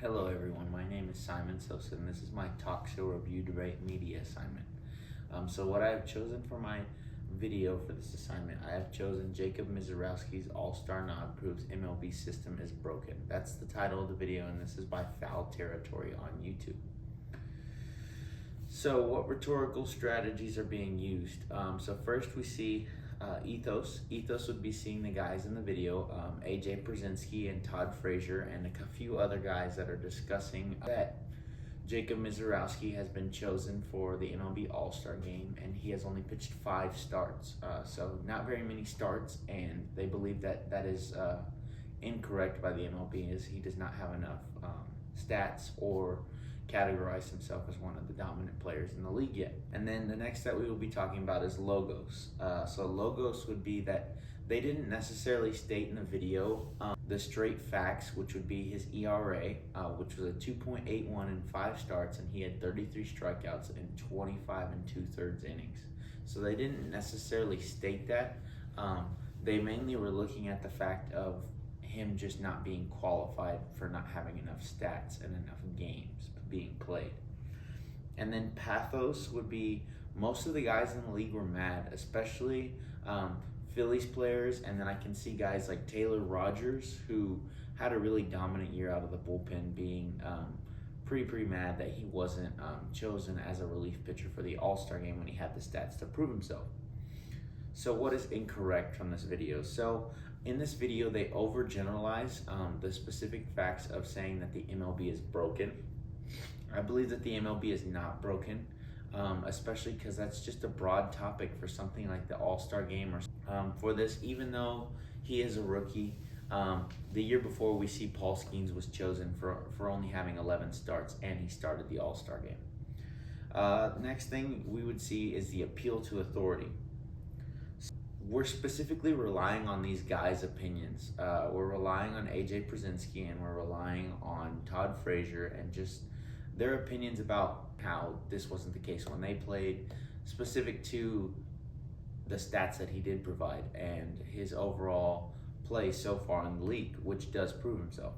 Hello everyone, my name is Simon Sosa and this is my talk show review debate media assignment. So what I have chosen for my video for this assignment, I have chosen Jacob Misiorowski's All-Star Nod Proves MLB System is Broken. That's the title of the video and this is by Foul Territory on YouTube. So what rhetorical strategies are being used? So first we see ethos. Ethos would be seeing the guys in the video, AJ Przinsky and Todd Frazier and a few other guys that are discussing that Jacob Misiorowski has been chosen for the MLB All-Star game and he has only pitched 5 starts. So not very many starts, and they believe that that is incorrect by the MLB, as he does not have enough stats or categorize himself as one of the dominant players in the league yet. And then the next that we will be talking about is logos. So logos would be that they didn't necessarily state in the video the straight facts, which would be his ERA, which was a 2.81 in 5 starts, and he had 33 strikeouts in 25 2/3 innings. So they didn't necessarily state that. They mainly were looking at the fact of him just not being qualified for not having enough stats and enough games being played. And then pathos would be most of the guys in the league were mad, especially Phillies players, and then I can see guys like Taylor Rogers, who had a really dominant year out of the bullpen, being pretty mad that he wasn't chosen as a relief pitcher for the All-Star game when he had the stats to prove himself. So what is incorrect from this video? So in this video, they overgeneralize the specific facts of saying that the MLB is broken. I believe that the MLB is not broken, especially because that's just a broad topic for something like the All-Star game. Or for this, even though he is a rookie, the year before we see Paul Skeens was chosen for only having 11 starts, and he started the All-Star game. Next thing we would see is the appeal to authority. We're specifically relying on these guys' opinions. We're relying on AJ Przinsky and we're relying on Todd Frazier and just their opinions about how this wasn't the case when they played, specific to the stats that he did provide and his overall play so far in the league, which does prove himself.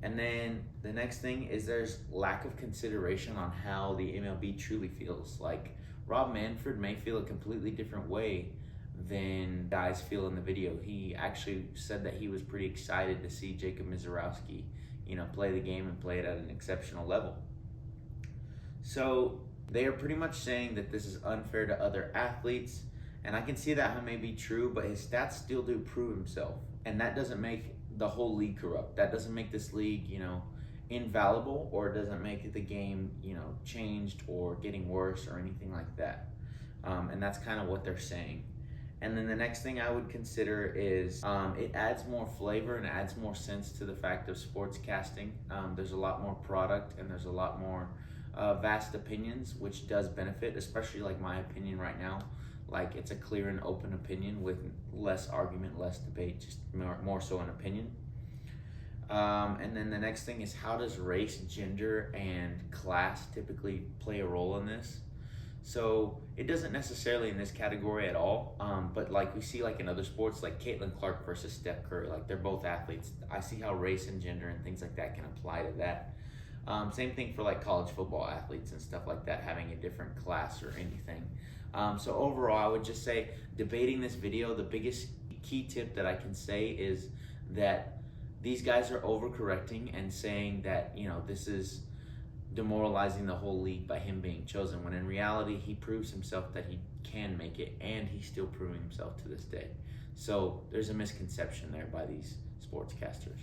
And then the next thing is there's lack of consideration on how the MLB truly feels. Like Rob Manfred may feel a completely different way than guys feel in the video. He actually said that he was pretty excited to see Jacob Misiorowski, play the game and play it at an exceptional level. So they are pretty much saying that this is unfair to other athletes, and I can see that may be true, but his stats still do prove himself, and that doesn't make the whole league corrupt. That doesn't make this league, invaluable, or it doesn't make the game, changed or getting worse or anything like that. And that's kind of what they're saying. And then the next thing I would consider is it adds more flavor and adds more sense to the fact of sportscasting. There's a lot more product and there's a lot more vast opinions, which does benefit, especially like my opinion right now. Like it's a clear and open opinion with less argument, less debate, just more so an opinion. And then the next thing is, how does race, gender, and class typically play a role in this? So it doesn't necessarily in this category at all, but like we see like in other sports, like Caitlin Clark versus Steph Curry, like they're both athletes. I see how race and gender and things like that can apply to that. Same thing for like college football athletes and stuff like that, having a different class or anything. So overall, I would just say, debating this video, the biggest key tip that I can say is that these guys are overcorrecting and saying that, this is demoralizing the whole league by him being chosen, when in reality he proves himself that he can make it, and he's still proving himself to this day. So there's a misconception there by these sportscasters.